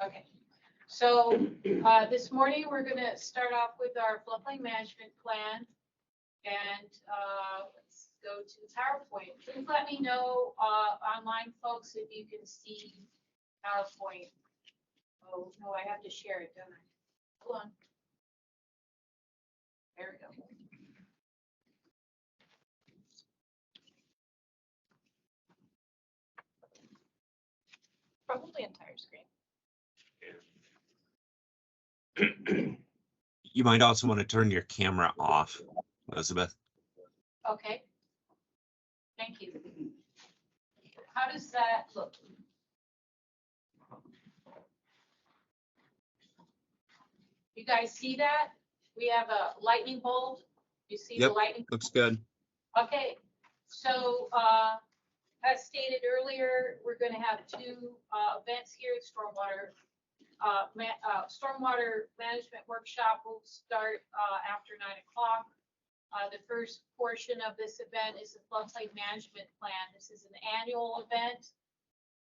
Okay, so this morning we're going to start off with our floodplain management plan, and let's go to PowerPoint. Please let me know, online folks, if you can see PowerPoint. Oh no, I have to share it, don't I? Hold on. There we go. Probably entire screen. You might also want to turn your camera off, Elizabeth. Okay. Thank you. How does that look? You guys see that? We have a lightning bolt. You see the Yep. lightning? Looks good. Okay, so as stated earlier, we're going to have two events here. Stormwater management workshop will start after 9 o'clock. The first portion of this event is the floodplain management plan. This is an annual event.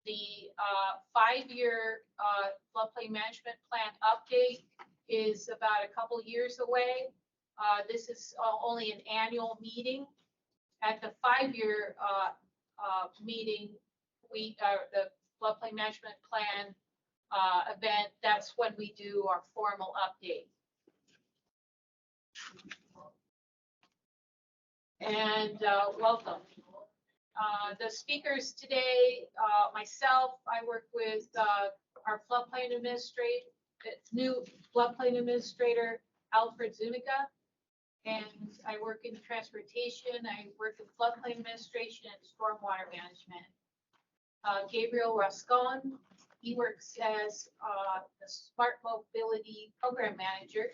The 5-year floodplain management plan update is about a couple years away. This is only an annual meeting. At the 5-year meeting, the floodplain management plan event, that's when we do our formal update. And welcome. The speakers today, myself, I work with our floodplain administrator, new floodplain administrator, Alfred Zuniga. And I work in transportation. I work in floodplain administration and stormwater management. Gabriel Rascon, he works as the Smart Mobility Program Manager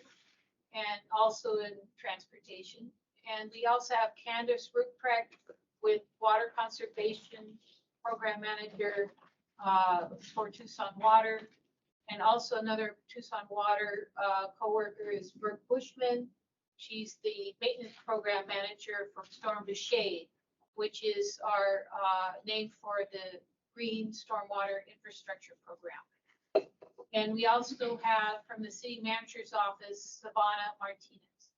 and also in transportation. And we also have Candace Ruprecht with Water Conservation Program Manager for Tucson Water. And also another Tucson Water coworker is Brooke Bushman. She's the Maintenance Program Manager for Storm to Shade, which is our name for the Green Stormwater Infrastructure Program. And we also have from the City Manager's Office, Savannah Martinez.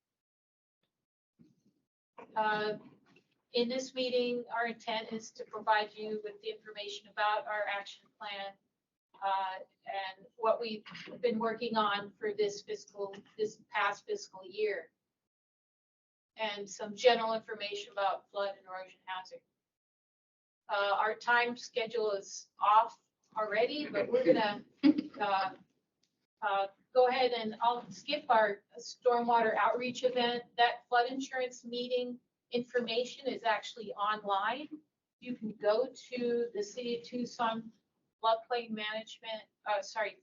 In this meeting, our intent is to provide you with the information about our action plan and what we've been working on for this past fiscal year, and some general information about flood and erosion hazard. Our time schedule is off already, but we're gonna go ahead and I'll skip our stormwater outreach event. That flood insurance meeting information is actually online. You can go to the City of Tucson floodplain management,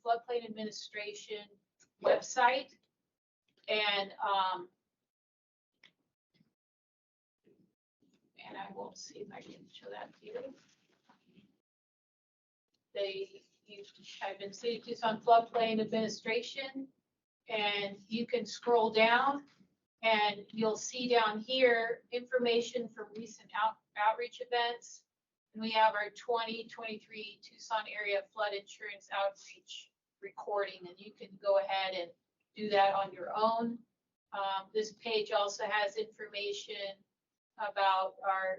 floodplain administration website, and I will see if I can show that to you. You type in City of Tucson floodplain administration, and you can scroll down, and you'll see down here information from recent outreach events. And we have our 2023 Tucson area flood insurance outreach recording, and you can go ahead and do that on your own. This page also has information about our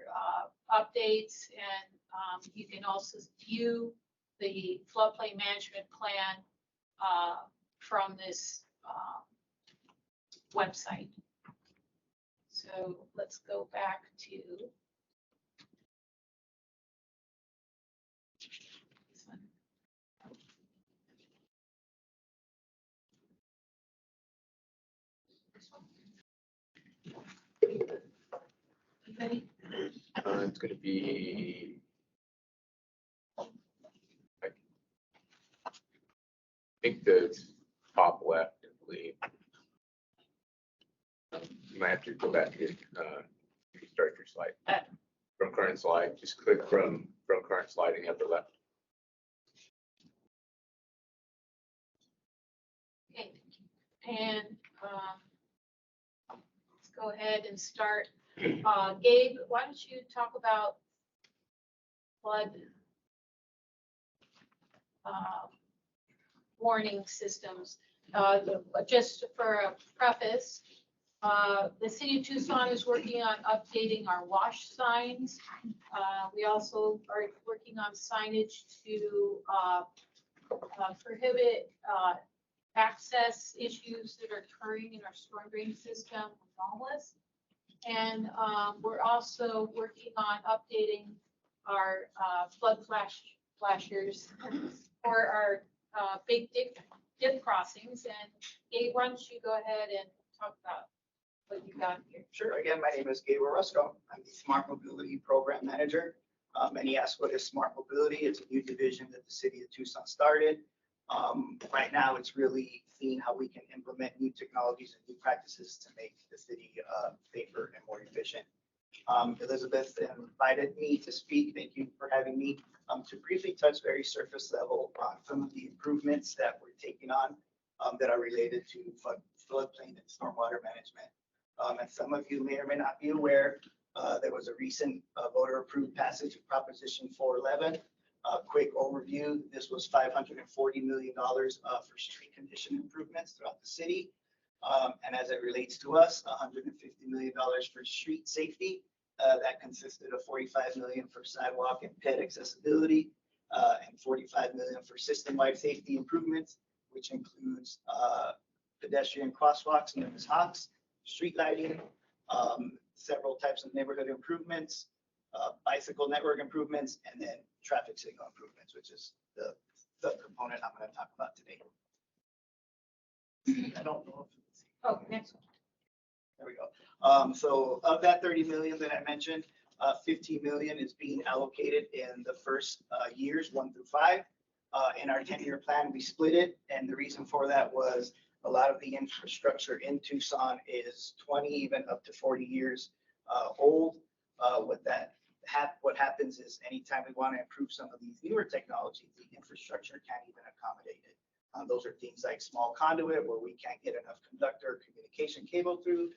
updates, and you can also view the floodplain management plan from this website. So let's go back to this one. Anybody? It's going to be, I think the top left, I believe. You might have to go back and restart your slide. From current slide, just click from current slide in the upper left. Okay, and let's go ahead and start. Gabe, why don't you talk about flood warning systems. Just for a preface, the city of Tucson is working on updating our wash signs. We also are working on signage to prohibit access issues that are occurring in our storm drain system with homeless. And we're also working on updating our flood flashers for our big dip crossings. And Gabe, why don't you go ahead and talk about what you got here? Sure. Again, my name is Gabriel Rusco. I'm the Smart Mobility Program Manager. And he asked what is Smart Mobility? It's a new division that the city of Tucson started. Right now, it's really seeing how we can implement new technologies and new practices to make the city safer and more efficient. Elizabeth invited me to speak. Thank you for having me. To briefly touch very surface level on some of the improvements that we're taking on that are related to floodplain and stormwater management. As some of you may or may not be aware, there was a recent voter approved passage of Proposition 411. Quick overview, this was $540 million for street condition improvements throughout the city. And as it relates to us, $150 million for street safety. That consisted of $45 million for sidewalk and ped accessibility, and $45 million for system-wide safety improvements, which includes pedestrian crosswalks known as HOCs, street lighting, several types of neighborhood improvements, bicycle network improvements, and then traffic signal improvements, which is the subcomponent I'm going to talk about today. I don't know if it's. Oh, next one. There we go. So of that 30 million that I mentioned, 15 million is being allocated in the first years 1 through 5. In our 10-year plan, we split it. And the reason for that was a lot of the infrastructure in Tucson is 20, even up to 40 years old. What happens is anytime we want to improve some of these newer technologies, the infrastructure can't even accommodate it. Those are things like small conduit where we can't get enough conductor communication cable through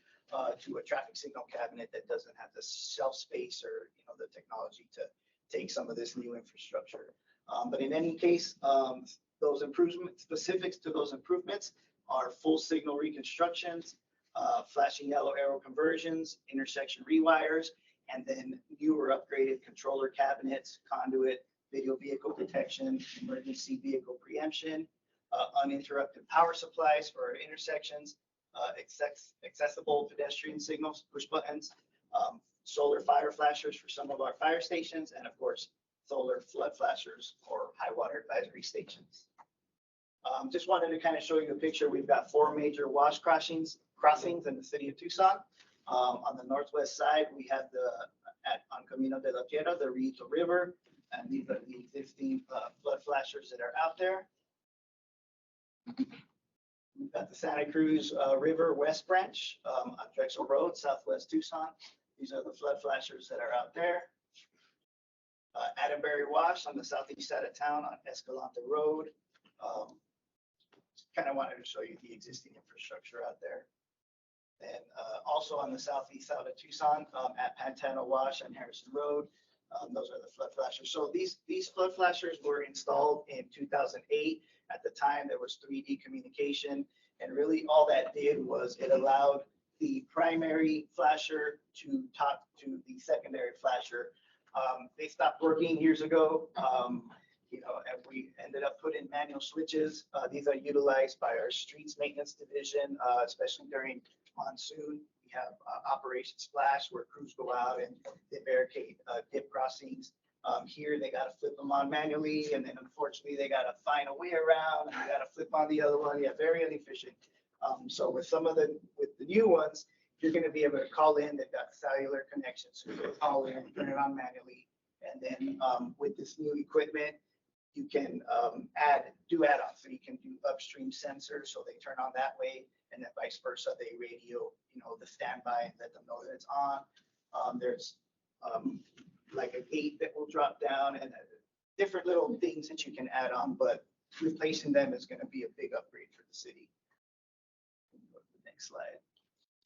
to a traffic signal cabinet that doesn't have the shelf space or the technology to take some of this new infrastructure. But in any case, those improvements, specifics to those improvements are full signal reconstructions, flashing yellow arrow conversions, intersection rewires, and then newer upgraded controller cabinets, conduit, video vehicle detection, emergency vehicle preemption, uninterrupted power supplies for our intersections, accessible pedestrian signals, push buttons, solar fire flashers for some of our fire stations, and of course, solar flood flashers for high water advisory stations. Just wanted to kind of show you a picture. We've got 4 major wash crossings in the city of Tucson. On the northwest side, we have on Camino de la Tierra, the Rito River, and these are the existing flood flashers that are out there. We've got the Santa Cruz River West Branch on Drexel Road, southwest Tucson. These are the flood flashers that are out there. Atterbury Wash on the southeast side of town on Escalante Road. Kind of wanted to show you the existing infrastructure out there. And also on the southeast side of Tucson at Pantano Wash on Harrison Road. Those are the flood flashers. So these flood flashers were installed in 2008. At the time, there was 3D communication. And really all that did was it allowed the primary flasher to talk to the secondary flasher. They stopped working years ago. And we ended up putting manual switches. These are utilized by our streets maintenance division, especially during monsoon. We have Operation Splash where crews go out and they barricade dip crossings. Here they got to flip them on manually, and then unfortunately they got to find a way around, and they got to flip on the other one. Yeah, very inefficient. So with the new ones, you're going to be able to call in. They've got cellular connections, so you can call in, turn it on manually, and then with this new equipment, you can do add-ons. So you can do upstream sensors, so they turn on that way, and then vice versa. They radio, the standby and let them know that it's on. There's like a gate that will drop down and different little things that you can add on, but replacing them is going to be a big upgrade for the city. Go to the next slide.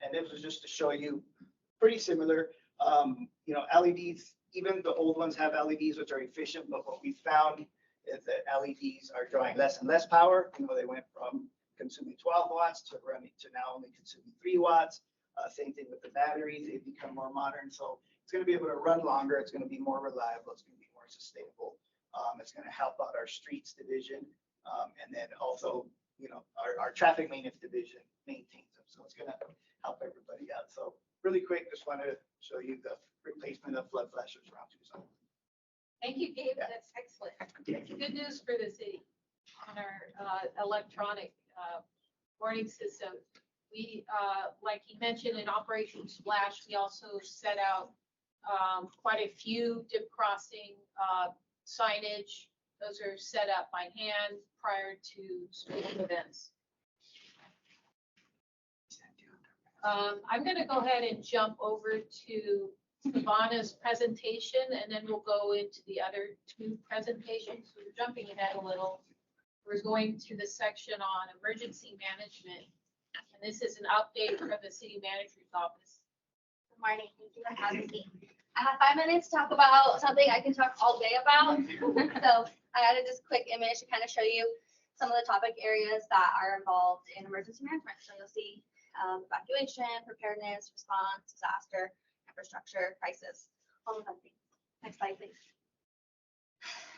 And this was just to show you pretty similar. LEDs, even the old ones have LEDs, which are efficient, but what we found is that LEDs are drawing less and less power. They went from consuming 12 watts to now only consuming 3 watts. Same thing with the batteries, they've become more modern. So it's going to be able to run longer. It's going to be more reliable. It's going to be more sustainable. It's going to help out our streets division. And then also, our traffic maintenance division maintains them. So it's going to help everybody out. So really quick, just wanted to show you the replacement of flood flashers around Tucson. Thank you, Gabe. Yeah. That's excellent. Good news for the city on our electronic warning system. We, like you mentioned in Operation Splash, we also set out quite a few dip crossing signage. Those are set up by hand prior to sporting events. I'm going to go ahead and jump over to Ivana's presentation, and then we'll go into the other 2 presentations. We're jumping ahead a little. We're going to the section on emergency management. And this is an update from the city manager's office. Good morning. Thank you for having me. I have 5 minutes to talk about something I can talk all day about. So I added this quick image to kind of show you some of the topic areas that are involved in emergency management. So you'll see evacuation, preparedness, response, disaster, infrastructure, crisis, all of that things. Next slide, please.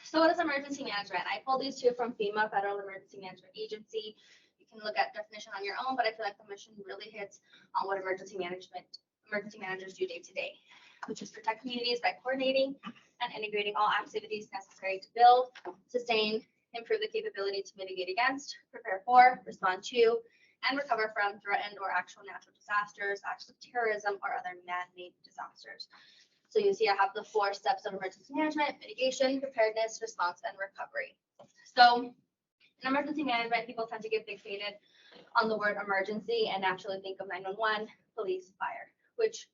So what is emergency management? I pulled these 2 from FEMA, Federal Emergency Management Agency. You can look at definition on your own, but I feel like the mission really hits on what emergency managers do day to day, which is protect communities by coordinating and integrating all activities necessary to build, sustain, improve the capability to mitigate against, prepare for, respond to, and recover from threatened or actual natural disasters, acts of terrorism, or other man-made disasters. So you see I have the 4 steps of emergency management: mitigation, preparedness, response, and recovery. So in emergency management, people tend to get fixated on the word emergency and naturally think of 911, police, fire, which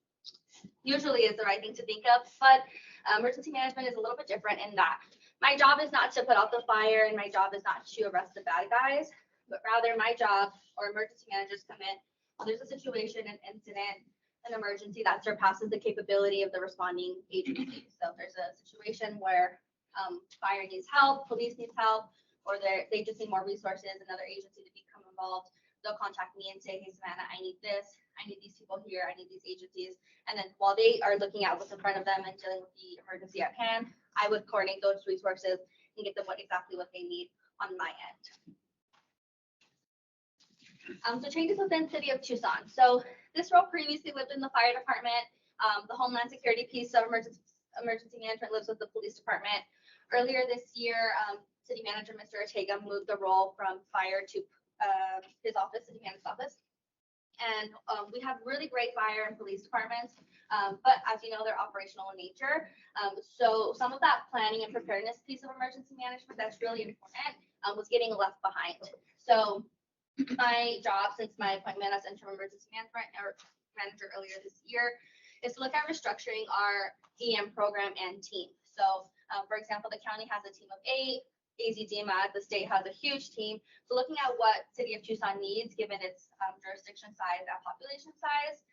usually is the right thing to think of. But emergency management is a little bit different in that my job is not to put out the fire and my job is not to arrest the bad guys, but rather my job, or emergency managers come in when there's a situation, an incident, an emergency that surpasses the capability of the responding agency. So if there's a situation where fire needs help, police needs help, or they just need more resources, another agency to become involved, they'll contact me and say, hey, Savannah, I need this. I need these people here. I need these agencies. And then while they are looking at what's in front of them and dealing with the emergency at hand, I would coordinate those resources and get them exactly what they need on my end. So changes within City of Tucson. So this role previously lived in the fire department. The Homeland Security piece of emergency management lives with the police department. Earlier this year, City Manager Mr. Ortega moved the role from fire to his office, City Manager's office. And we have really great fire and police departments, but as you know, they're operational in nature. So some of that planning and preparedness piece of emergency management that's really important was getting left behind. So my job since my appointment as interim emergency manager earlier this year is to look at restructuring our EM program and team. So for example, the county has a team of 8. AZDMA, the state has a huge team. So looking at what City of Tucson needs, given its jurisdiction size and population size,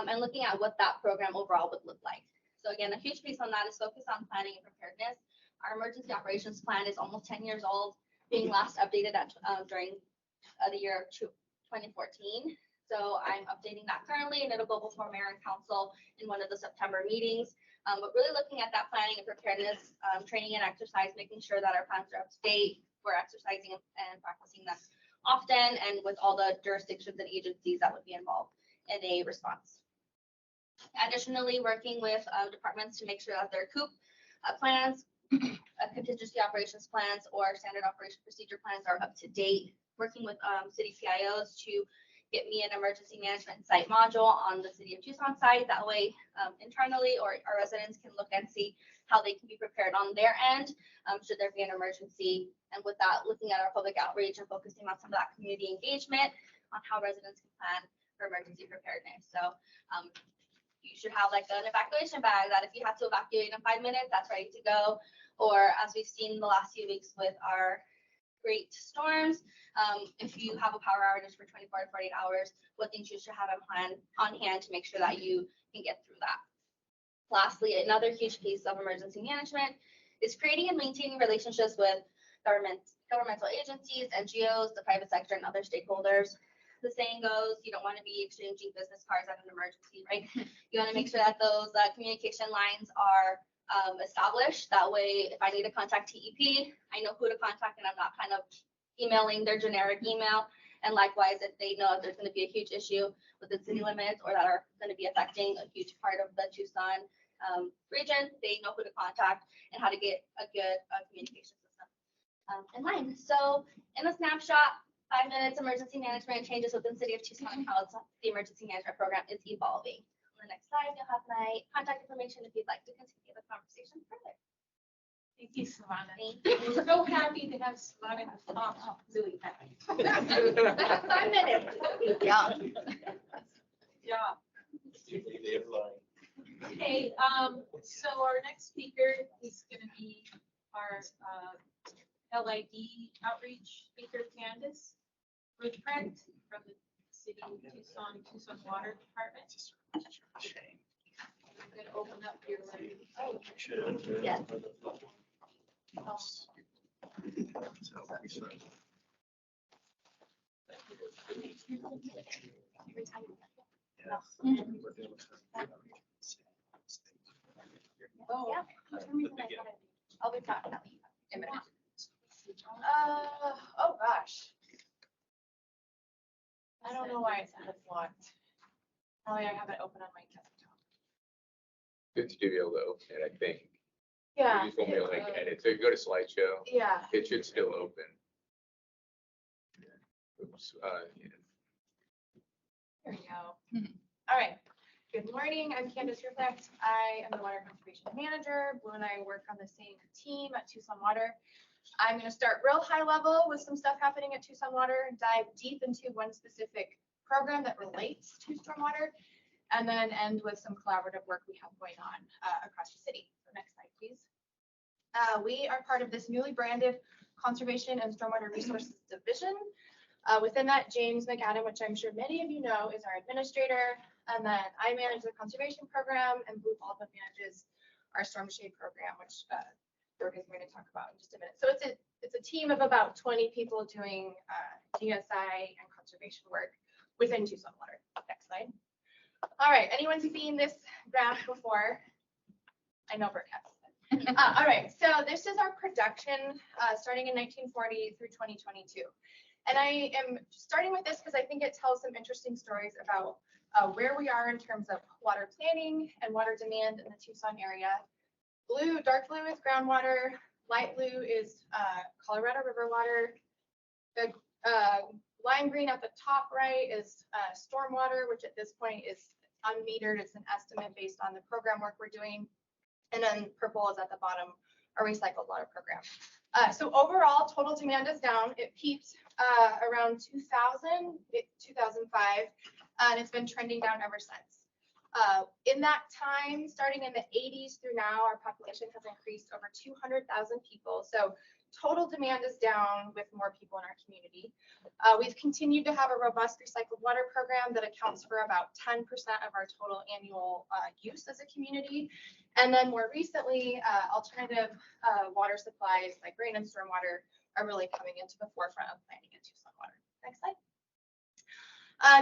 and looking at what that program overall would look like. So again, a huge piece on that is focused on planning and preparedness. Our emergency operations plan is almost 10 years old, being last updated during the year of 2014. So I'm updating that currently, and it'll go before Mayor and Council in one of the September meetings. But really looking at that planning and preparedness, training and exercise, making sure that our plans are up to date. We're exercising and practicing them often, and with all the jurisdictions and agencies that would be involved in a response. Additionally, working with departments to make sure that their COOP plans, contingency operations plans, or standard operation procedure plans are up to date. Working with city PIOs to get me an emergency management site module on the City of Tucson site. That way, internally, or our residents can look and see how they can be prepared on their end, should there be an emergency. And with that, looking at our public outreach and focusing on some of that community engagement on how residents can plan for emergency preparedness. So you should have like an evacuation bag that if you have to evacuate in 5 minutes, that's ready to go. Or as we've seen the last few weeks with our great storms, if you have a power outage for 24 to 48 hours, what things you should have on hand to make sure that you can get through that. Lastly, another huge piece of emergency management is creating and maintaining relationships with governmental agencies, NGOs, the private sector, and other stakeholders. The saying goes, you don't want to be exchanging business cards at an emergency, right? You want to make sure that those communication lines are established. That way, if I need to contact TEP, I know who to contact and I'm not kind of emailing their generic email. And likewise, if they know if there's going to be a huge issue within city limits or that are going to be affecting a huge part of the Tucson region, they know who to contact and how to get a good communication system in line. So in a snapshot, 5 minutes, emergency management changes within City of Tucson and how the emergency management program is evolving. On the next slide, you'll have my contact information if you'd like to continue the conversation further. Thank you, Savannah. Thank you. We're so happy to have Savannah talk. Really happy. 5 minutes. Yeah. Yeah. Okay, so our next speaker is gonna be our LID outreach speaker, Candace Ruthprint from the City of Tucson Water Department. I'm gonna open up your. Yes. Oh, Yeah. For some reason I thought I'll be talking about you in a minute. oh gosh. I don't know why it's locked. Oh, yeah, I have it open on my desktop. Good to be able to open it, I think. Yeah. You just want me to like edit. So you go to slideshow, Yeah. it should still open. Oops, yeah. There we go. All right. Good morning. I'm Candace Ruthprint. I am the Water Conservation Manager. Blue and I work on the same team at Tucson Water. I'm going to start real high level with some stuff happening at Tucson Water, dive deep into one specific program that relates to stormwater, and then end with some collaborative work we have going on across the city. So next slide, please. We are part of this newly branded Conservation and Stormwater Resources Division. Within that, James McAdam, which I'm sure many of you know, is our administrator. And then I manage the conservation program, and Blue Baldwin manages our storm shade program, which Brooke is going to talk about in just a minute. So it's a team of about 20 people doing DSI and conservation work within Tucson Water. Next slide. All right, anyone seen this graph before? I know Brooke has. All right, so this is our production starting in 1940 through 2022. And I am starting with this because I think it tells some interesting stories about where we are in terms of water planning and water demand in the Tucson area. Dark blue is groundwater, light blue is Colorado River water. The lime green at the top right is stormwater, which at this point is unmetered. It's an estimate based on the program work we're doing. And then purple is at the bottom, our recycled water program. So overall, total demand is down. It peaked around 2000, 2005, and it's been trending down ever since. In that time, starting in the 80s through now, our population has increased over 200,000 people. So total demand is down with more people in our community. We've continued to have a robust recycled water program that accounts for about 10% of our total annual use as a community. And then more recently, alternative water supplies like rain and stormwater are really coming into the forefront of planning in Tucson Water. Next slide.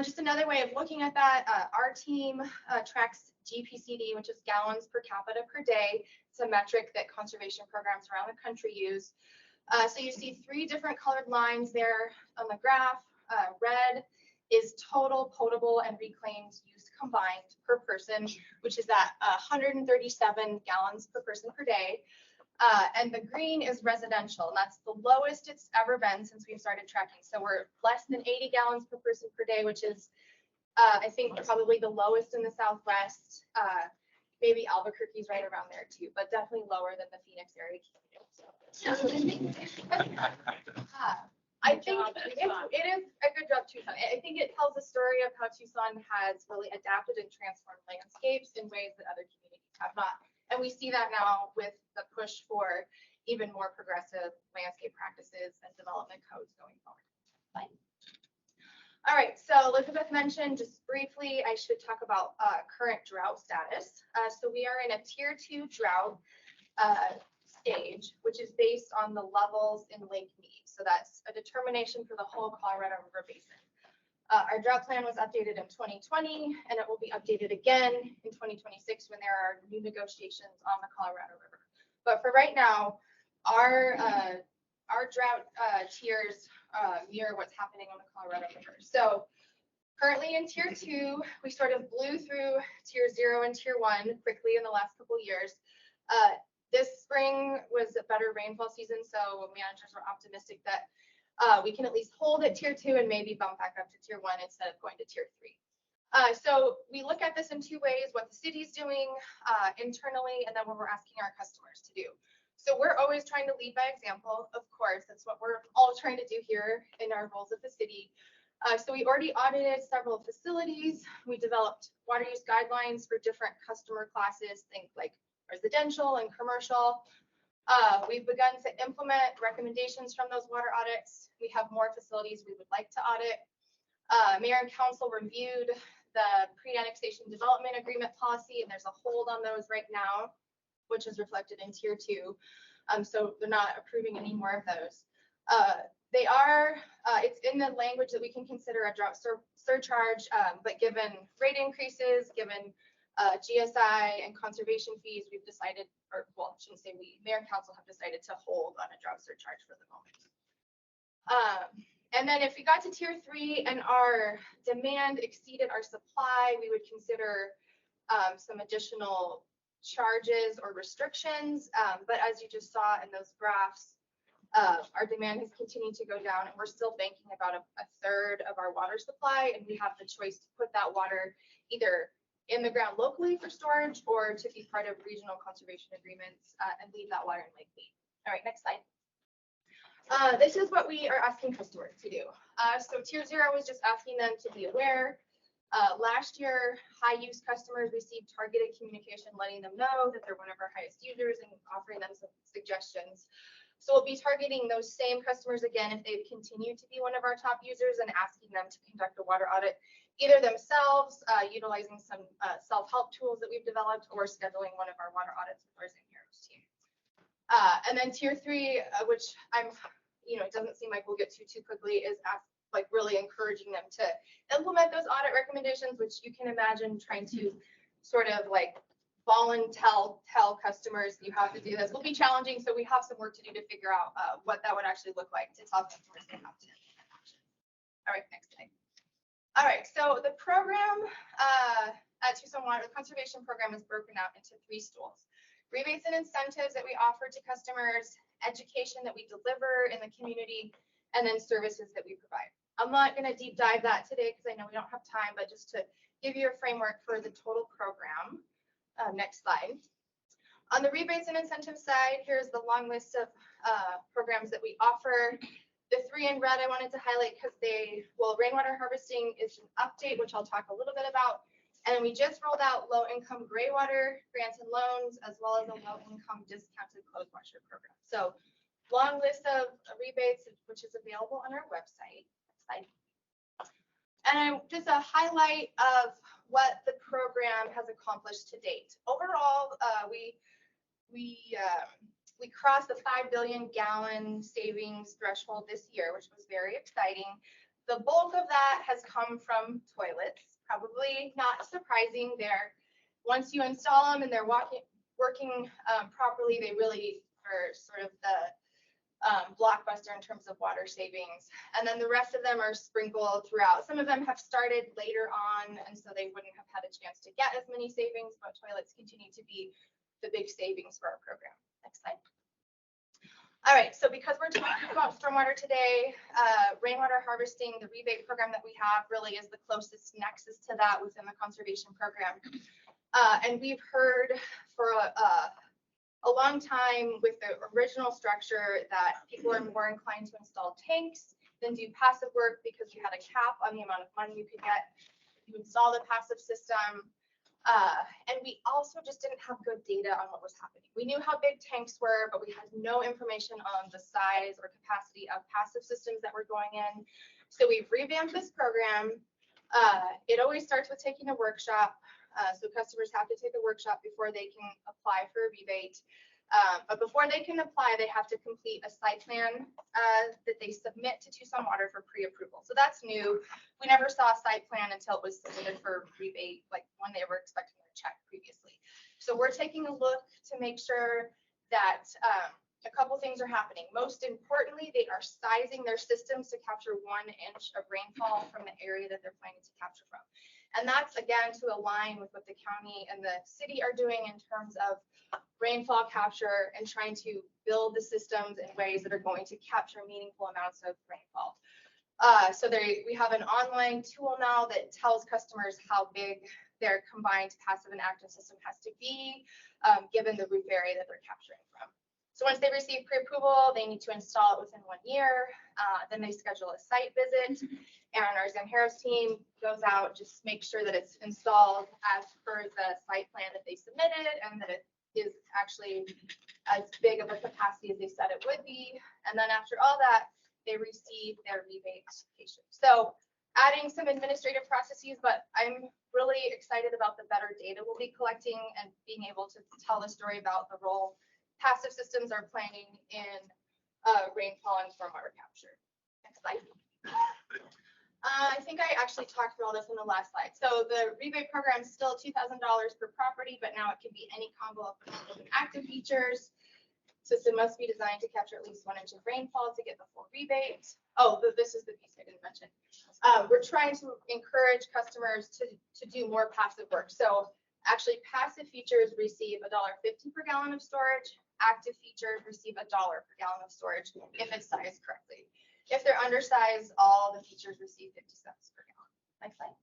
Just another way of looking at that, our team tracks GPCD, which is gallons per capita per day. It's a metric that conservation programs around the country use. So you see 3 different colored lines there on the graph. Red is total potable and reclaimed use combined per person, which is at 137 gallons per person per day. And the green is residential, and that's the lowest it's ever been since we've started tracking. So we're less than 80 gallons per person per day, which is, I think, probably the lowest in the Southwest. Maybe Albuquerque's right around there too, but definitely lower than the Phoenix area. I think it is a good job, Tucson. I think it tells a story of how Tucson has really adapted and transformed landscapes in ways that other communities have not. And we see that now with the push for even more progressive landscape practices and development codes going forward. Fine. All right, so Elizabeth mentioned just briefly, I should talk about current drought status. So we are in a tier 2 drought. stage, which is based on the levels in Lake Mead. So that's a determination for the whole Colorado River Basin. Our drought plan was updated in 2020, and it will be updated again in 2026 when there are new negotiations on the Colorado River. But for right now, our drought tiers mirror what's happening on the Colorado River. So currently in tier 2, we sort of blew through tier 0 and tier 1 quickly in the last couple of years. This spring was a better rainfall season, so managers were optimistic that we can at least hold at tier 2 and maybe bump back up to tier 1 instead of going to tier 3. So we look at this in 2 ways: what the city's doing internally, and then what we're asking our customers to do. So we're always trying to lead by example, of course. That's what we're all trying to do here in our roles at the city. So we already audited several facilities. We developed water use guidelines for different customer classes, think like residential and commercial. We've begun to implement recommendations from those water audits. We have more facilities we would like to audit. Mayor and council reviewed the pre-annexation development agreement policy, and there's a hold on those right now, which is reflected in tier 2. So they're not approving any more of those. It's in the language that we can consider a drought surcharge, but given rate increases, given GSI and conservation fees, we've decided, or well, I shouldn't say we, mayor and council have decided to hold on a drought surcharge for the moment. And then if we got to tier 3 and our demand exceeded our supply, we would consider some additional charges or restrictions. But as you just saw in those graphs, our demand has continued to go down, and we're still banking about a third of our water supply, and we have the choice to put that water either in the ground locally for storage or to be part of regional conservation agreements and leave that water in Lake Mead. All right, next slide. This is what we are asking customers to do. So tier 0 was just asking them to be aware. Last year, high use customers received targeted communication letting them know that they're one of our highest users and offering them some suggestions. So we'll be targeting those same customers again if they've continued to be one of our top users and asking them to conduct a water audit, either themselves, utilizing some self-help tools that we've developed, or scheduling one of our water audits with our Zen Heroes team. And then tier 3, which it doesn't seem like we'll get to too quickly, is really encouraging them to implement those audit recommendations, which you can imagine trying to sort of like tell customers you have to do this will be challenging. So we have some work to do to figure out what that would actually look like to tell customers they have to action. All right, next slide. All right, so the program at Tucson Water, the conservation program, is broken out into 3 stools: rebates and incentives that we offer to customers, education that we deliver in the community, and then services that we provide. I'm not going to deep dive that today because I know we don't have time, but just to give you a framework for the total program. Next slide. On the rebates and incentive side, here's the long list of programs that we offer. The 3 in red I wanted to highlight because rainwater harvesting is an update, which I'll talk a little bit about. And we just rolled out low-income gray water grants and loans, as well as a low-income discounted clothes washer program. So long list of rebates, which is available on our website. Next slide. And just a highlight of what the program has accomplished to date. Overall, we crossed the 5 billion gallon savings threshold this year, which was very exciting. The bulk of that has come from toilets. Probably not surprising there. Once you install them and they're working properly, they really are sort of the blockbuster in terms of water savings. And then the rest of them are sprinkled throughout. Some of them have started later on, and so they wouldn't have had a chance to get as many savings, but toilets continue to be the big savings for our program. Next slide. All right, so because we're talking about stormwater today, rainwater harvesting, the rebate program that we have really is the closest nexus to that within the conservation program. And we've heard for a long time with the original structure that people are more inclined to install tanks than do passive work because you had a cap on the amount of money you could get if you install the passive system. And we also just didn't have good data on what was happening. We knew how big tanks were, but we had no information on the size or capacity of passive systems that were going in. So we've revamped this program. It always starts with taking a workshop. So customers have to take a workshop before they can apply for a rebate. But before they can apply, they have to complete a site plan that they submit to Tucson Water for pre-approval. So that's new. We never saw a site plan until it was submitted for rebate, like when they were expecting their check previously. So we're taking a look to make sure that a couple things are happening. Most importantly, they are sizing their systems to capture 1 inch of rainfall from the area that they're planning to capture from. And that's again to align with what the county and the city are doing in terms of rainfall capture and trying to build the systems in ways that are going to capture meaningful amounts of rainfall. So we have an online tool now that tells customers how big their combined passive and active system has to be, given the roof area that they're capturing from. So once they receive pre-approval, they need to install it within 1 year. Then they schedule a site visit, and our Zan Harris team goes out, just make sure that it's installed as per the site plan that they submitted, and that it is actually as big of a capacity as they said it would be. And then after all that, they receive their rebate application. So adding some administrative processes, but I'm really excited about the better data we'll be collecting and being able to tell the story about the role passive systems are playing in rainfall and stormwater capture. Next slide. I think I actually talked through all this in the last slide. So the rebate program is still $2,000 per property, but now it can be any combo of passive and active features. System must be designed to capture at least 1 inch of rainfall to get the full rebate. Oh, this is the piece I didn't mention. We're trying to encourage customers to do more passive work. So actually passive features receive $1.50 per gallon of storage. Active features receive $1 per gallon of storage if it's sized correctly. If they're undersized, all the features receive 50 cents per gallon. Next slide.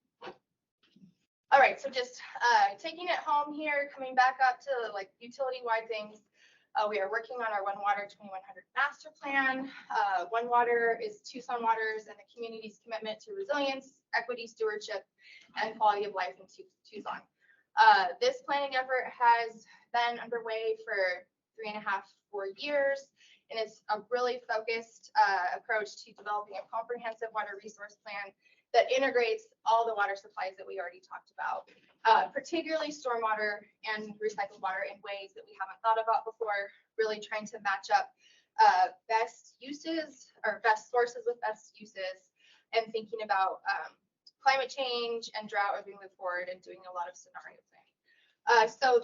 All right, so just taking it home here, coming back up to like utility-wide things. We are working on our One Water 2100 master plan. One Water is Tucson Water's and the community's commitment to resilience, equity, stewardship, and quality of life in Tucson. This planning effort has been underway for 3.5 to 4 years, and it's a really focused approach to developing a comprehensive water resource plan that integrates all the water supplies that we already talked about, particularly stormwater and recycled water in ways that we haven't thought about before, really trying to match up best uses or best sources with best uses, and thinking about climate change and drought as we move forward and doing a lot of scenario planning. So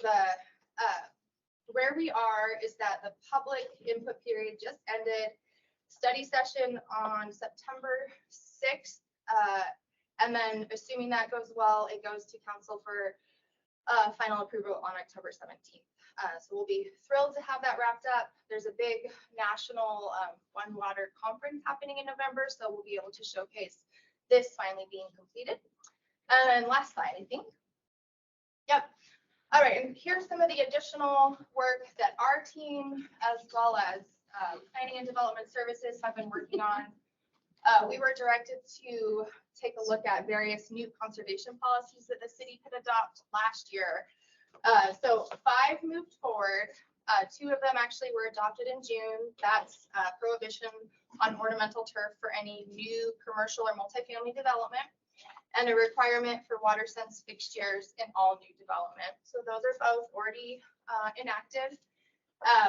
where we are is that the public input period just ended. Study session on September 6th. And then assuming that goes well, it goes to council for final approval on October 17th. So we'll be thrilled to have that wrapped up. There's a big national One Water conference happening in November, so we'll be able to showcase this finally being completed. And last slide, I think. Yep. All right, and here's some of the additional work that our team, as well as planning and development services, have been working on. We were directed to take a look at various new conservation policies that the city could adopt last year. So 5 moved forward. 2 of them actually were adopted in June. That's prohibition on ornamental turf for any new commercial or multifamily development, and a requirement for water sense fixtures in all new development. So those are both already enacted.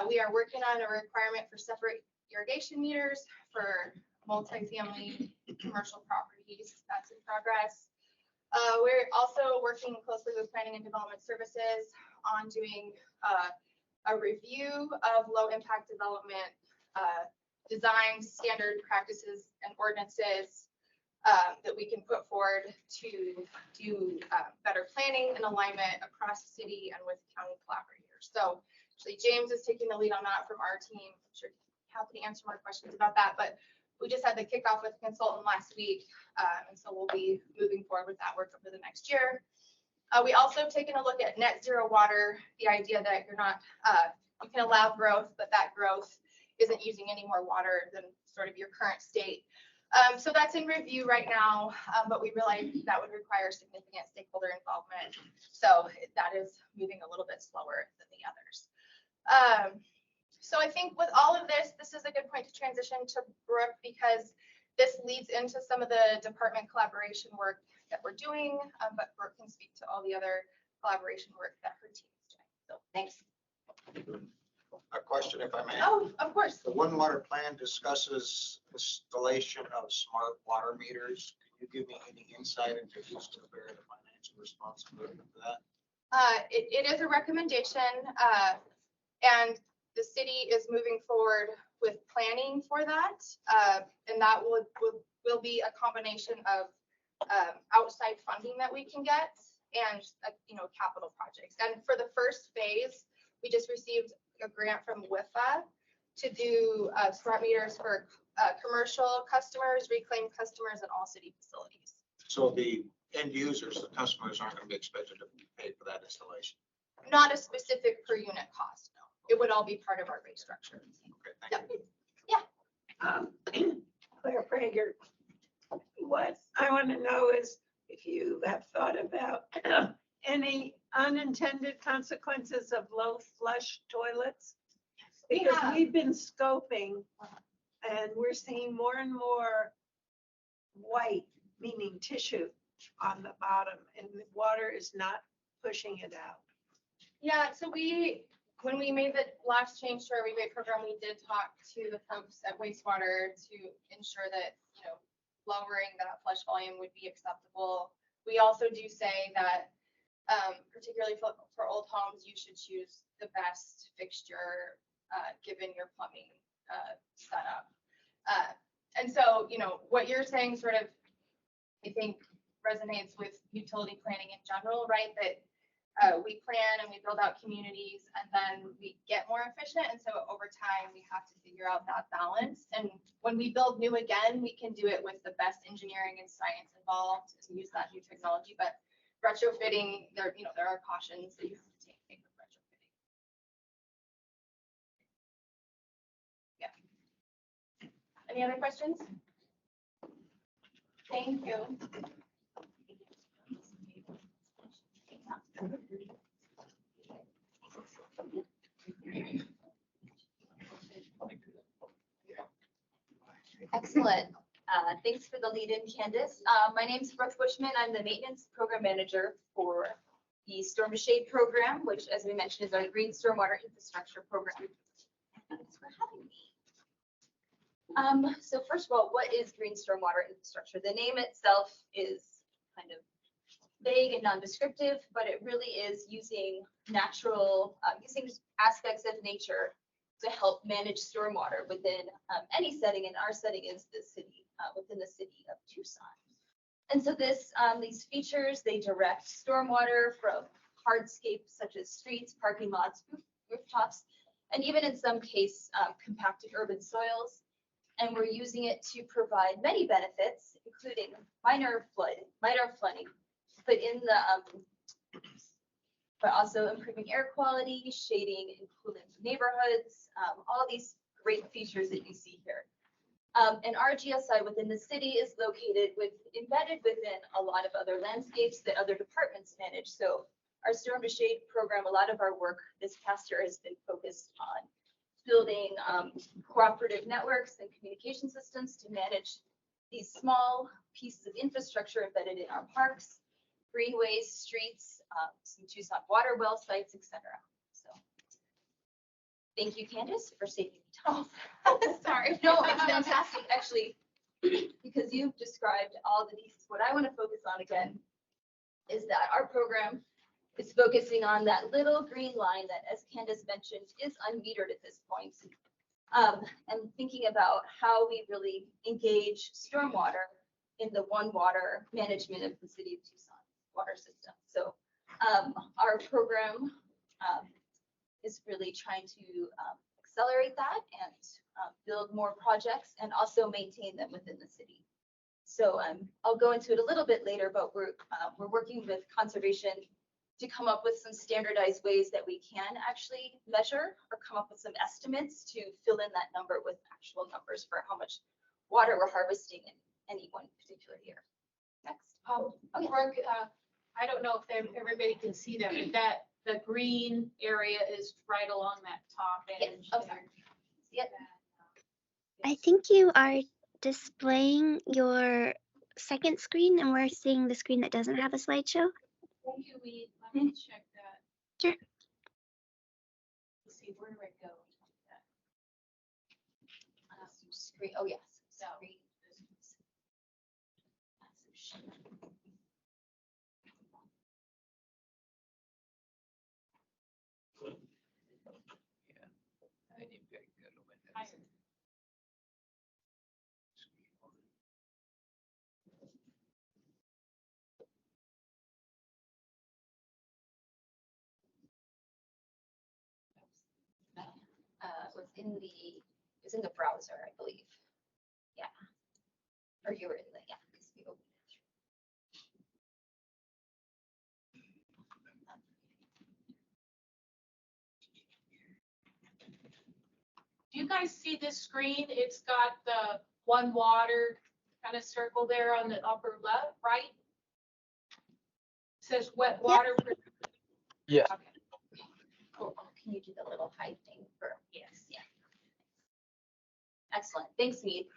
We are working on a requirement for separate irrigation meters for multifamily commercial properties. That's in progress. We're also working closely with planning and development services on doing a review of low impact development design standard practices and ordinances that we can put forward to do better planning and alignment across the city and with county collaborators. So actually James is taking the lead on that from our team. I'm sure he's happy to answer more questions about that, but we just had the kickoff with the consultant last week. And so we'll be moving forward with that work over the next year. We also have taken a look at net zero water, the idea that you're not, you can allow growth, but that growth isn't using any more water than sort of your current state. So that's in review right now, but we realize that would require significant stakeholder involvement. So that is moving a little bit slower than the others. So I think with all of this, this is a good point to transition to Brooke, because this leads into some of the department collaboration work that we're doing, but Brooke can speak to all the other collaboration work that her team is doing. So thanks. A question if I may. Oh, of course. The One Water Plan discusses installation of smart water meters. Can you give me any insight into who's going to bear the financial responsibility for that? It is a recommendation, and the city is moving forward with planning for that. And that will be a combination of outside funding that we can get and, capital projects. And for the first phase, we just received a grant from WIFA to do smart meters for commercial customers, reclaimed customers, and all city facilities. So the end users, the customers aren't going to be expected to pay for that installation. Not a specific per unit cost, no. It would all be part of our rate structure. Okay, thank you. Claire Prager. What I want to know is if you have thought about any unintended consequences of low flush toilets? Because Yeah. we've been scoping and we're seeing more and more white, meaning tissue on the bottom, and the water is not pushing it out. Yeah, so when we made the last change to our rebate program, we did talk to the folks at wastewater to ensure that, lowering that flush volume would be acceptable. We also do say that, particularly for old homes, you should choose the best fixture, given your plumbing setup. And so, what you're saying sort of, I think, resonates with utility planning in general, right? That we plan and we build out communities and then we get more efficient. And so over time, we have to figure out that balance. And when we build new again, we can do it with the best engineering and science involved to use that new technology. But retrofitting, there are cautions that you have to take with retrofitting. Yeah. Any other questions? Thank you. Excellent. Thanks for the lead-in, Candace. My name's Brooke Bushman. I'm the maintenance program manager for the Storm to Shade program, which, as we mentioned, is our green stormwater infrastructure program. Thanks for having me. So first of all, what is green stormwater infrastructure? The name itself is kind of vague and non-descriptive, but it really is using using aspects of nature to help manage stormwater within any setting, and our setting is the city, within the city of Tucson. And so these features, they direct stormwater from hardscapes such as streets, parking lots, rooftops, and even in some case, compacted urban soils. And we're using it to provide many benefits, including minor flooding, but also improving air quality, shading and cooling neighborhoods, all these great features that you see here. And our GSI within the city is embedded within a lot of other landscapes that other departments manage. So our Storm to Shade program, a lot of our work this past year has been focused on building cooperative networks and communication systems to manage these small pieces of infrastructure embedded in our parks, greenways, streets, some Tucson water well sites, etc. So thank you, Candace, for saving me time. Sorry. No, it's fantastic, actually, because you've described all the pieces. What I want to focus on again is that our program is focusing on that little green line that, as Candace mentioned, is unmetered at this point. And thinking about how we really engage stormwater in the One Water management of the city of Tucson water system. So our program is really trying to accelerate that and build more projects and also maintain them within the city. So I'll go into it a little bit later, but we're working with conservation to come up with some standardized ways that we can actually measure or come up with some estimates to fill in that number with actual numbers for how much water we're harvesting in any one particular year. Next. Okay. Brooke, I don't know if everybody can see that, but the green area is right along that top edge. Oh, sorry. See it? I think you are displaying your second screen and we're seeing the screen that doesn't have a slideshow. Thank you, let me check that. Sure. Let's see, where do I go? Screen, oh, yes. No. Screen. Higher. It was in the browser, I believe. Yeah. Or you were in the, yeah. 'Cause we opened it. Do you guys see this screen? It's got the one water kind of circle there on the upper left, right? It says wet water. Yes. Okay. Cool. Can you do the little hide thing for? Yes. Yeah. Excellent. Thanks, Mead.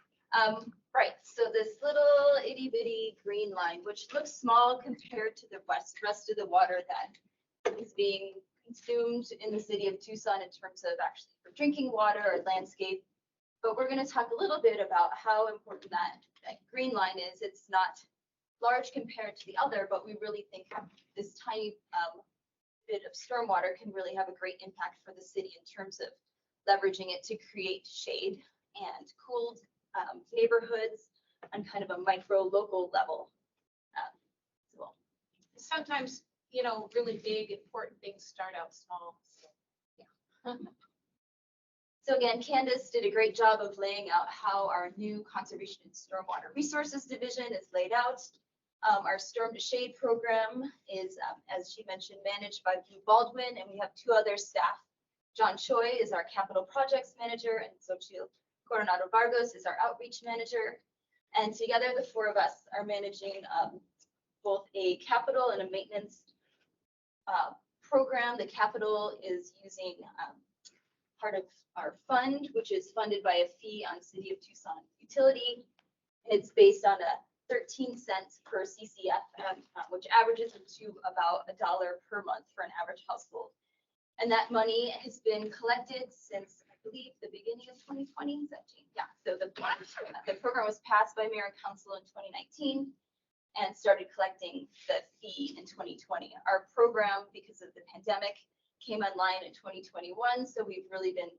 Right, so this little itty bitty green line, which looks small compared to the rest of the water that is being consumed in the city of Tucson in terms of actually for drinking water or landscape. But we're going to talk a little bit about how important that green line is. It's not large compared to the other, but we really think this tiny bit of stormwater can really have a great impact for the city in terms of leveraging it to create shade and cooled neighborhoods on kind of a micro local level. As well. Sometimes, really big, important things start out small. So. So again, Candace did a great job of laying out how our new Conservation and Stormwater Resources Division is laid out. Our Storm to Shade program is, as she mentioned, managed by Blue Baldwin, and we have two other staff. John Choi is our Capital Projects Manager, and Xochitl Coronado Vargas is our Outreach Manager. And together, the four of us are managing both a capital and a maintenance program. The capital is using part of our fund, which is funded by a fee on City of Tucson utility. It's based on a 13 cents per CCF, which averages to about $1 per month for an average household. And that money has been collected since, I believe, the beginning of 2020. Is that Jane? Yeah. So the program was passed by Mayor and Council in 2019 and started collecting the fee in 2020. Our program, because of the pandemic, came online in 2021. So we've really been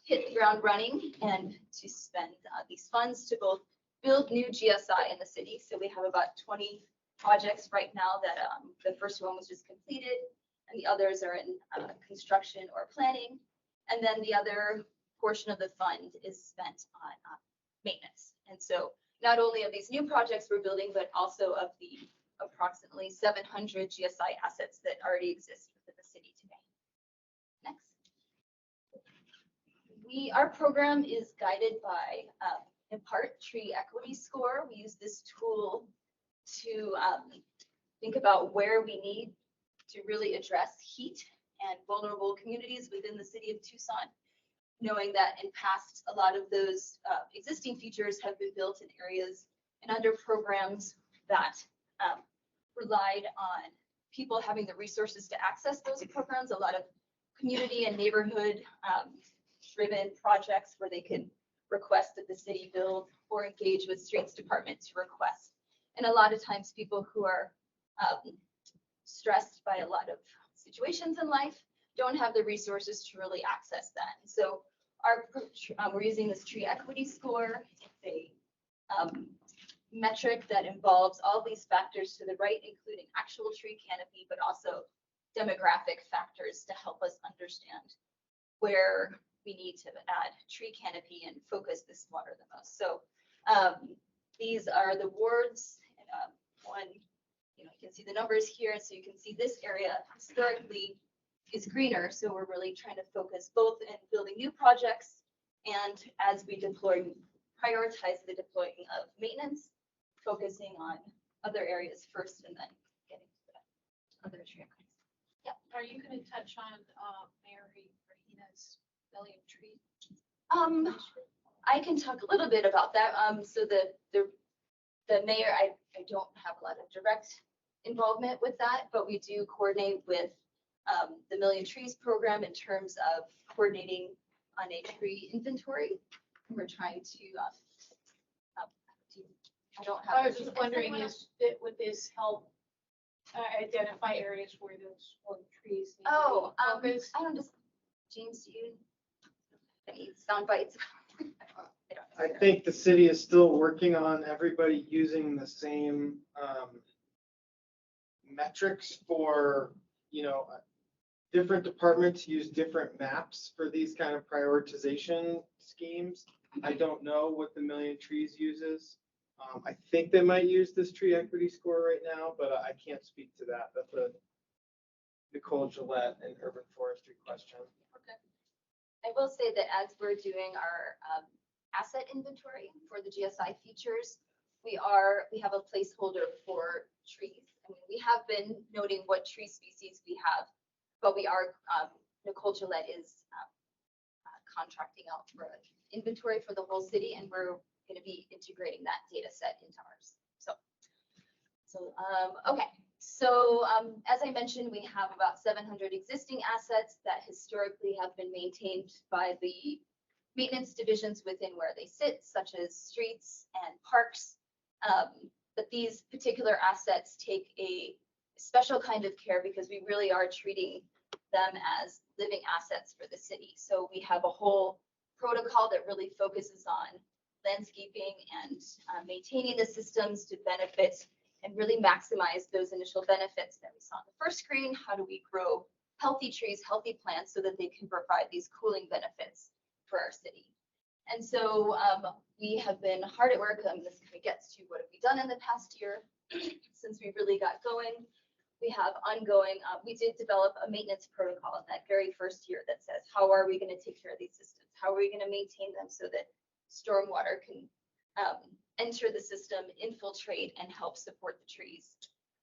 hit the ground running and to spend these funds to both build new GSI in the city. So we have about 20 projects right now that the first one was just completed, and the others are in construction or planning. And then the other portion of the fund is spent on maintenance. And so not only of these new projects we're building, but also of the approximately 700 GSI assets that already exist within the city today. Next. Our program is guided by, in part, tree equity score. We use this tool to think about where we need to really address heat and vulnerable communities within the city of Tucson, knowing that in past, a lot of those existing features have been built in areas and under programs that relied on people having the resources to access those programs, a lot of community and neighborhood driven projects where they could request that the city build or engage with streets department to request. And a lot of times people who are stressed by a lot of situations in life don't have the resources to really access that. And so our approach, we're using this tree equity score. It's a metric that involves all these factors to the right, including actual tree canopy, but also demographic factors to help us understand where we need to add tree canopy and focus this water the most. So these are the wards. One, you can see the numbers here, so you can see this area historically is greener. So we're really trying to focus both in building new projects and as we prioritize the deploying of maintenance, focusing on other areas first and then getting to the other tree. Yeah. Are you going to touch on Mayor Regina's million tree? I can talk a little bit about that. So the mayor, I don't have a lot of direct involvement with that, but we do coordinate with the Million Trees program in terms of coordinating on a tree inventory. we're trying to, I don't have. I was just wondering, would this help identify areas where those trees need to Oh, be focused? I don't just, James, do you, any sound bites? I think the city is still working on everybody using the same metrics for, different departments use different maps for these kind of prioritization schemes. I don't know what the Million Trees uses. I think they might use this tree equity score right now, but I can't speak to that. That's a Nicole Gillette and urban forestry question. Okay. I will say that as we're doing our asset inventory for the GSI features, we have a placeholder for trees. I mean, we have been noting what tree species we have, but we are, Nicole Gillette is contracting out for inventory for the whole city, and we're going to be integrating that data set into ours. Okay. So as I mentioned, we have about 700 existing assets that historically have been maintained by the maintenance divisions within where they sit, such as streets and parks. But these particular assets take a special kind of care because we really are treating them as living assets for the city. So we have a whole protocol that really focuses on landscaping and maintaining the systems to benefit and really maximize those initial benefits that we saw on the first screen. How do we grow healthy trees, healthy plants so that they can provide these cooling benefits for our city? And so we have been hard at work. This kind of gets to what have we done in the past year since we really got going. We have ongoing, we did develop a maintenance protocol in that very first year that says, how are we going to take care of these systems? How are we going to maintain them so that stormwater can enter the system, infiltrate, and help support the trees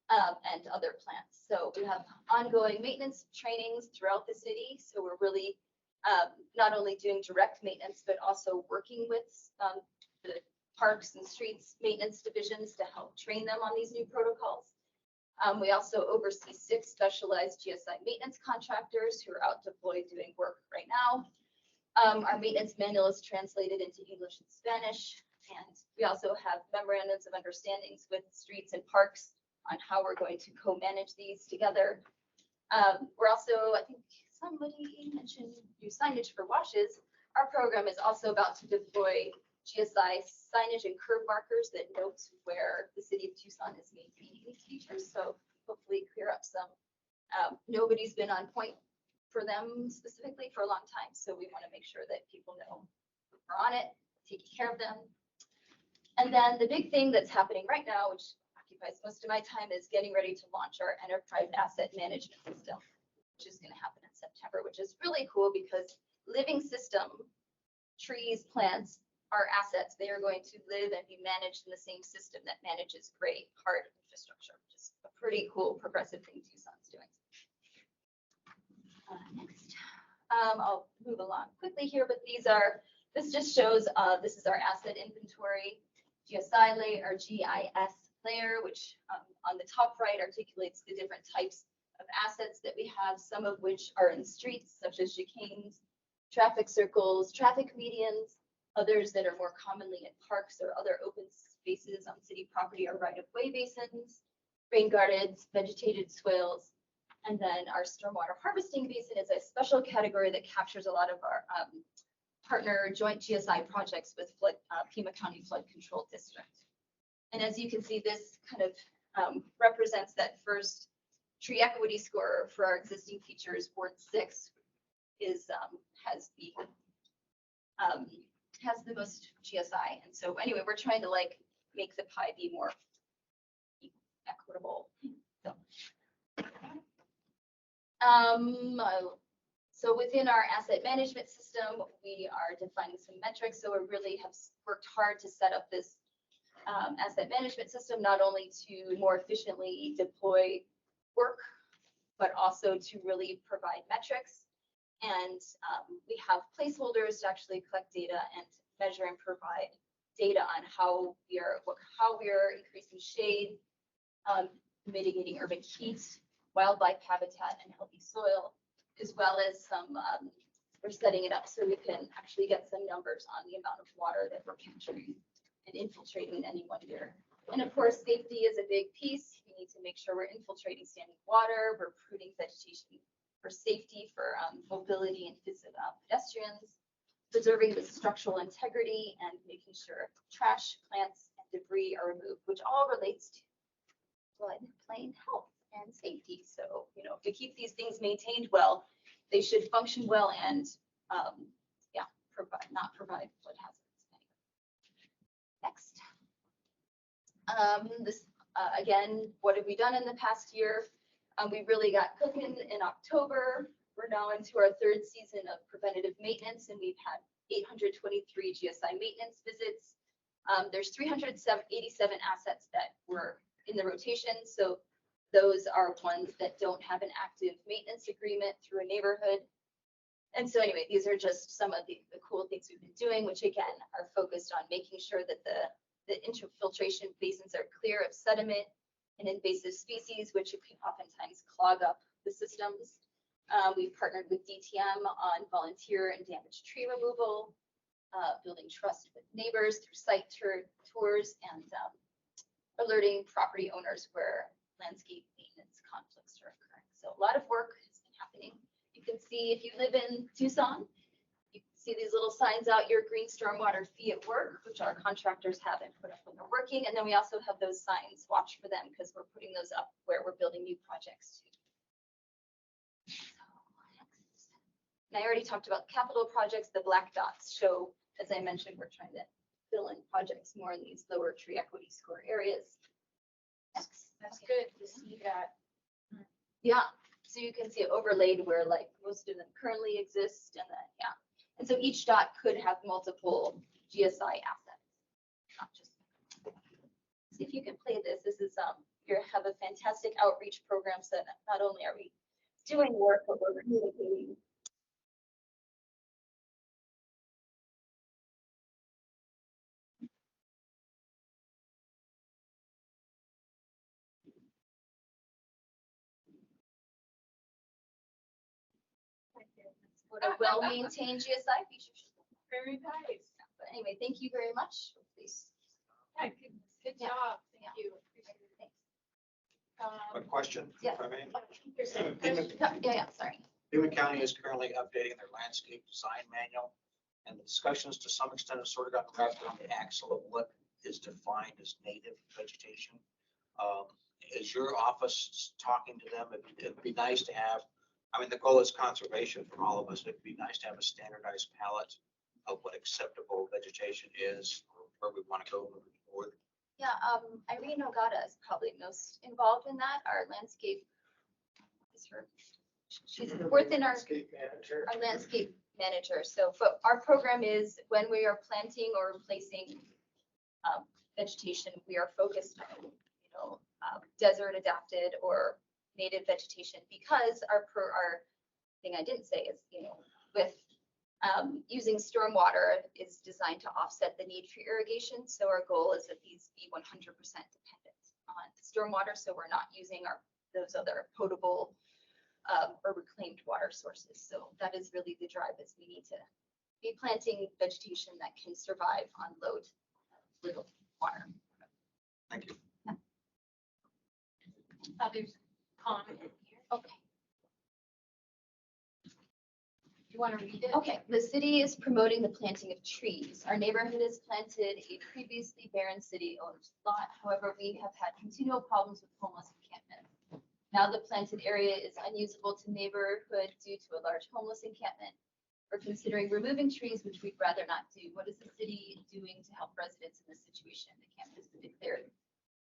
and other plants? So we have ongoing maintenance trainings throughout the city. So we're really not only doing direct maintenance, but also working with the parks and streets maintenance divisions to help train them on these new protocols. We also oversee 6 specialized GSI maintenance contractors who are out deployed doing work right now. Our maintenance manual is translated into English and Spanish, and we also have memorandums of understandings with streets and parks on how we're going to co-manage these together. We're also, I think somebody mentioned new signage for washes. Our program is also about to deploy GSI signage and curb markers that notes where the city of Tucson is maintaining these features. So hopefully clear up some, nobody's been on point for them specifically for a long time. So we want to make sure that people know we're on it, taking care of them. And then the big thing that's happening right now, which occupies most of my time, is getting ready to launch our enterprise asset management system, which is going to happen in September, which is really cool because living system, trees, plants, are assets. They are going to live and be managed in the same system that manages great hard infrastructure, which is a pretty cool progressive thing Tucson's doing. Next, I'll move along quickly here, but this just shows, this is our asset inventory, GSI layer or GIS layer, which on the top right articulates the different types of assets that we have, some of which are in streets such as chicanes, traffic circles, traffic medians. Others that are more commonly in parks or other open spaces on city property are right-of-way basins, rain gardens, vegetated swales, and then our stormwater harvesting basin is a special category that captures a lot of our partner joint GSI projects with Pima County Flood Control District. And as you can see, this kind of represents that first tree equity score for our existing features. Ward 6 is has the most GSI. And so anyway, we're trying to make the pie be more equitable. So within our asset management system, we are defining some metrics. So we really have worked hard to set up this asset management system, not only to more efficiently deploy work, but also to really provide metrics. And we have placeholders to actually collect data and measure and provide data on how we are increasing shade, mitigating urban heat, wildlife habitat, and healthy soil, as well as some we're setting it up so we can actually get some numbers on the amount of water that we're capturing and infiltrating in any one year. And of course, safety is a big piece. We need to make sure we're infiltrating standing water, we're pruning vegetation for safety, for mobility and pedestrians, preserving the structural integrity and making sure trash, plants, and debris are removed, which all relates to floodplain health and safety. So, you know, if we keep these things maintained well, they should function well and, not provide flood hazards. Next. Again, what have we done in the past year? We really got cooking in October. We're now into our third season of preventative maintenance, and we've had 823 GSI maintenance visits. There's 387 assets that were in the rotation. So those are ones that don't have an active maintenance agreement through a neighborhood. And so anyway, these are just some of the cool things we've been doing, which again are focused on making sure that the infiltration basins are clear of sediment and invasive species, which can oftentimes clog up the systems. We've partnered with DTM on volunteer and damaged tree removal, building trust with neighbors through site tours and alerting property owners where landscape maintenance conflicts are occurring. So a lot of work has been happening. You can see if you live in Tucson, you can see these little signs out, your green stormwater fee at work, which our contractors have and put up when they're working. And then we also have those signs, watch for them, because we're putting those up where we're building new projects too. And I already talked about capital projects. The black dots show, as I mentioned, we're trying to fill in projects more in these lower tree equity score areas. Next. That's good to see that. Yeah, so you can see it overlaid where like most of them currently exist, and then and so each dot could have multiple GSI assets, not just. See if you can play this. This is you have a fantastic outreach program, so that not only are we doing work, but we're communicating. What a well-maintained GSI feature should look like. Very nice. But anyway, thank you very much. Please. Yeah, good job. Thank you. Appreciate it. A Thanks. question, Yeah. if I may. Here's a question. Yeah, sorry. Newman County is currently updating their landscape design manual, and the discussions to some extent have sort of gotten wrapped around the axle of what is defined as native vegetation. Is your office talking to them? It'd be nice to have, I mean, the goal is conservation for all of us. It'd be nice to have a standardized palette of what acceptable vegetation is, or where we want to go moving forward. Yeah, Irene Ogata is probably most involved in that. Our landscape is her. She's within our Landscape manager. landscape manager. So but our program is when we are planting or replacing vegetation, we are focused on, desert adapted or native vegetation, because our thing I didn't say is, with using stormwater is designed to offset the need for irrigation. So our goal is that these be 100% dependent on stormwater. So we're not using those other potable or reclaimed water sources. So that is really the drive, is we need to be planting vegetation that can survive on little water. Thank you. There's a comment here. Okay. You want to read it? Okay, the city is promoting the planting of trees. Our neighborhood has planted a previously barren city-owned lot. However, we have had continual problems with homeless encampment. Now the planted area is unusable to neighborhood due to a large homeless encampment. We're considering removing trees, which we'd rather not do. What is the city doing to help residents in this situation? The campus has been declared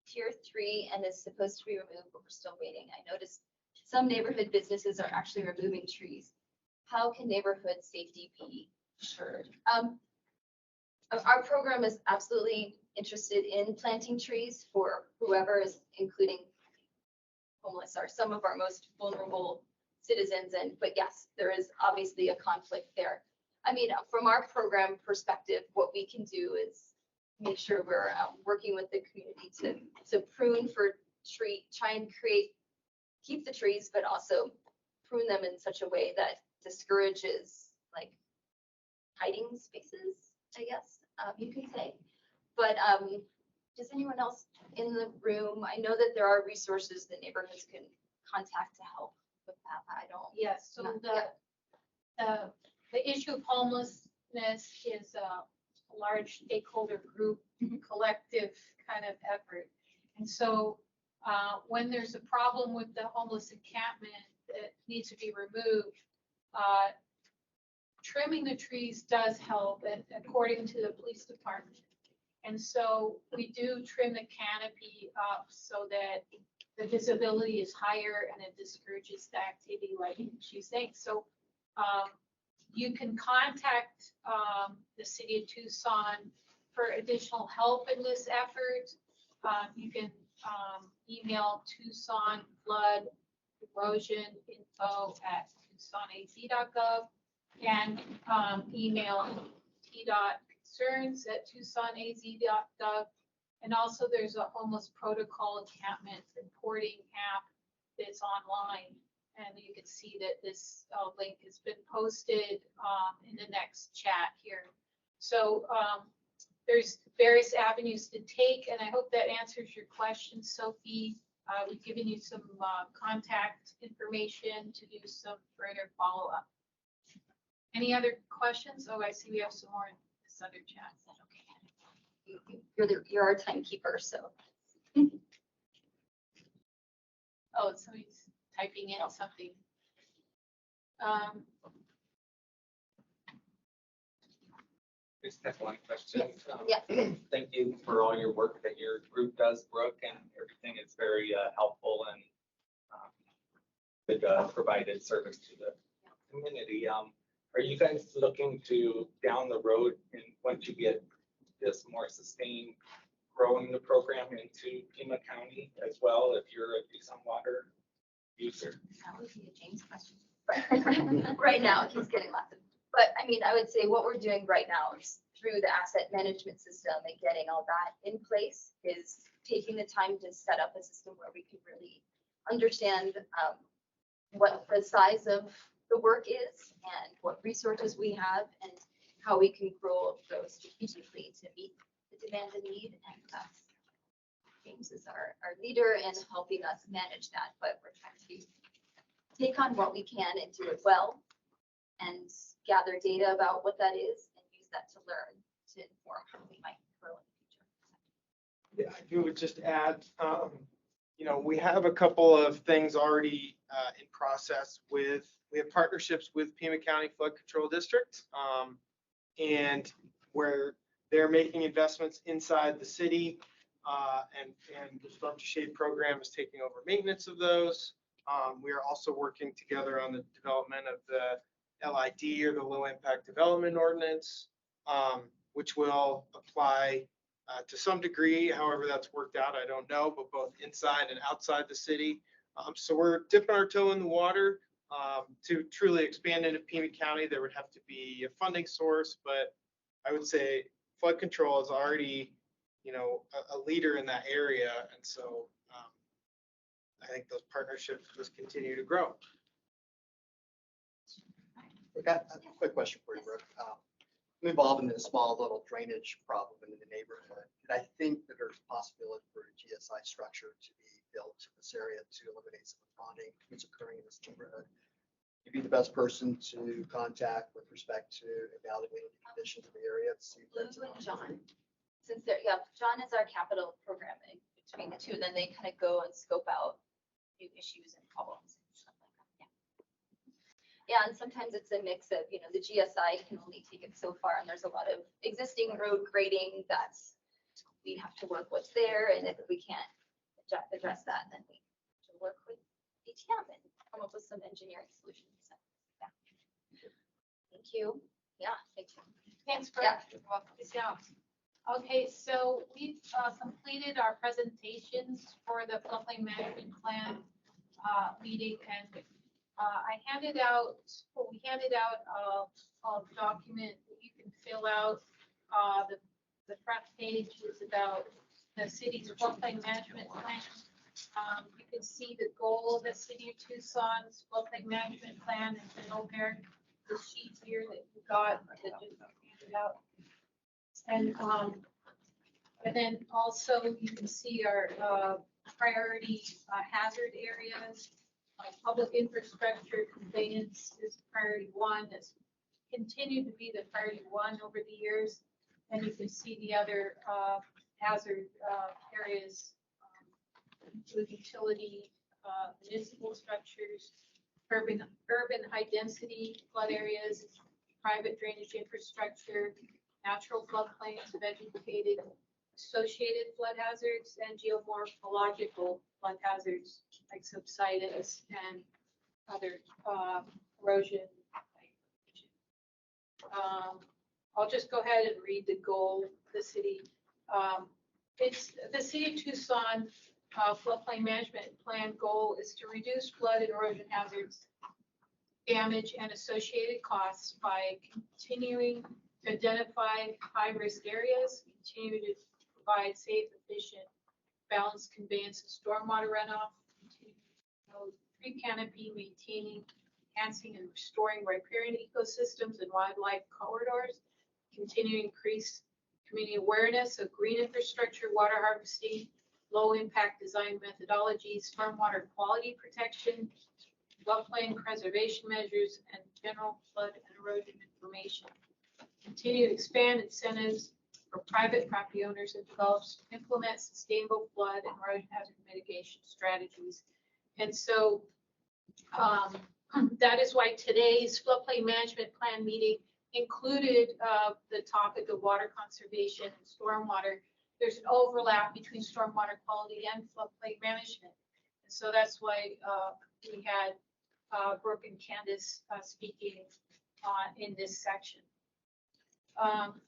tier 3 and is supposed to be removed, but we're still waiting. I noticed some neighborhood businesses are actually removing trees. How can neighborhood safety be assured? Our program is absolutely interested in planting trees for whoever is, including homeless, are some of our most vulnerable citizens. But yes, there is obviously a conflict there. I mean, from our program perspective, what we can do is make sure we're working with the community to prune for try and keep the trees, but also prune them in such a way that discourages like hiding spaces, I guess, you can say. But does anyone else in the room, I know that there are resources that neighborhoods can contact to help with that. I don't. Yes, so the issue of homelessness is a large stakeholder group, collective kind of effort. And so when there's a problem with the homeless encampment that needs to be removed, trimming the trees does help, and according to the police department. And so we do trim the canopy up so that the visibility is higher and it discourages the activity like she's saying. So you can contact the city of Tucson for additional help in this effort. You can email Tucson Flood Erosion info@tucsonaz.gov and email t.concerns@tucsonaz.gov. And also there's a homeless protocol encampment reporting app that's online. And you can see that this link has been posted in the next chat here. So there's various avenues to take, and I hope that answers your question, Sophie. We've given you some contact information to do some further follow-up. Any other questions? Oh, I see we have some more in this other chat. Is that okay? You're our timekeeper, so. Oh, somebody's typing in something. Just have one question. Yeah. Thank you for all your work that your group does, Brooke, and everything is very helpful and good provided service to the community. Are you guys looking to down the road, and once you get this more sustained, growing the program into Pima County as well, if you're a Tucson water user? That would be a James question. Right now, he's getting lots of, but I mean, I would say what we're doing right now is through the asset management system and getting all that in place is taking the time to set up a system where we can really understand what the size of the work is and what resources we have and how we can grow those strategically to meet the demand and need. And that's James is our leader in helping us manage that, but we're trying to take on what we can and do it well and gather data about what that is and use that to learn to inform how we might grow in the future. Yeah, I would just add, we have a couple of things already in process we have partnerships with Pima County Flood Control District, and where they're making investments inside the city, and the Storm to Shade program is taking over maintenance of those. We are also working together on the development of the LID, or the Low Impact Development Ordinance, which will apply to some degree. However that's worked out, I don't know, but both inside and outside the city. So we're dipping our toe in the water. To truly expand into Pima County, there would have to be a funding source, but I would say flood control is already, a leader in that area. And so I think those partnerships just continue to grow. I got a quick question for you, Brooke. I'm involved in a small little drainage problem in the neighborhood. And I think that there's a possibility for a GSI structure to be built in this area to eliminate some of the ponding that's occurring in this neighborhood. You'd be the best person to contact with respect to evaluating the conditions of the area. To see if Lou that's and John, since John is our capital programming between the two, then they kind of go and scope out new issues and problems and stuff like that. Yeah, and sometimes it's a mix of, the GSI can only take it so far, and there's a lot of existing road grading that's, we have to work what's there, and if we can't address that, then we have to work with DTM and come up with some engineering solutions. So, yeah. Thank you. Yeah, thank you. Thanks for Yeah. yeah. Okay, so we've completed our presentations for the floodplain management plan meeting, and we handed out a document that you can fill out. The front page is about the city's floodplain management plan. You can see the goal of the city of Tucson's floodplain management plan in middle there. the sheet here that you got, that just handed out. And then also you can see our priority hazard areas. Public infrastructure conveyance is priority 1. That's continued to be the priority 1 over the years. And you can see the other hazard areas, include utility, municipal structures, urban high density flood areas, private drainage infrastructure, natural floodplains, vegetated, associated flood hazards, and geomorphological flood hazards like subsidence and other erosion. I'll just go ahead and read the goal of the city. It's the city of Tucson floodplain management plan goal is to reduce flood and erosion hazards, damage, and associated costs by continuing to identify high-risk areas, continue to provide safe, efficient, balanced conveyance of stormwater runoff, continue to promote tree canopy, maintaining, enhancing, and restoring riparian ecosystems and wildlife corridors, continue to increase community awareness of green infrastructure, water harvesting, low-impact design methodologies, stormwater quality protection, floodplain preservation measures, and general flood and erosion information. Continue to expand incentives for private property owners and developers to implement sustainable flood and erosion hazard mitigation strategies. And so that is why today's floodplain management plan meeting included the topic of water conservation and stormwater. There's an overlap between stormwater quality and floodplain management. And so that's why we had Brooke and Candace speaking in this section.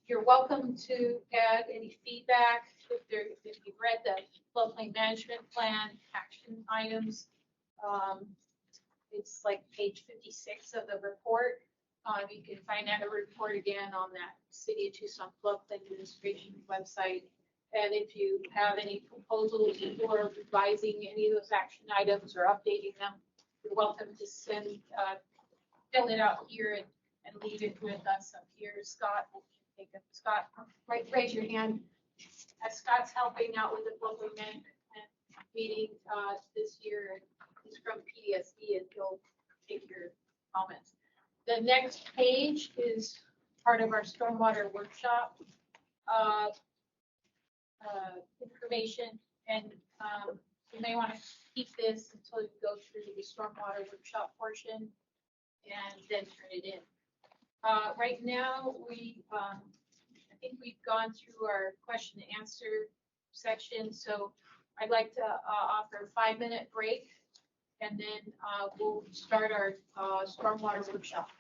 You're welcome to add any feedback if you've read the floodplain management plan action items. It's like page 56 of the report. You can find that report again on that City of Tucson Floodplain Administration website. And if you have any proposals for revising any of those action items or updating them, you're welcome to fill it out here and leave it with us up here. Scott will take it. Scott, raise your hand. Scott's helping out with the floodplain management meeting this year. He's from PDSD and he'll take your comments. The next page is part of our stormwater workshop information, and you may want to keep this until you go through the stormwater workshop portion and then turn it in. Right now, I think we've gone through our question and answer section, so I'd like to offer a 5-minute break, and then we'll start our stormwater workshop.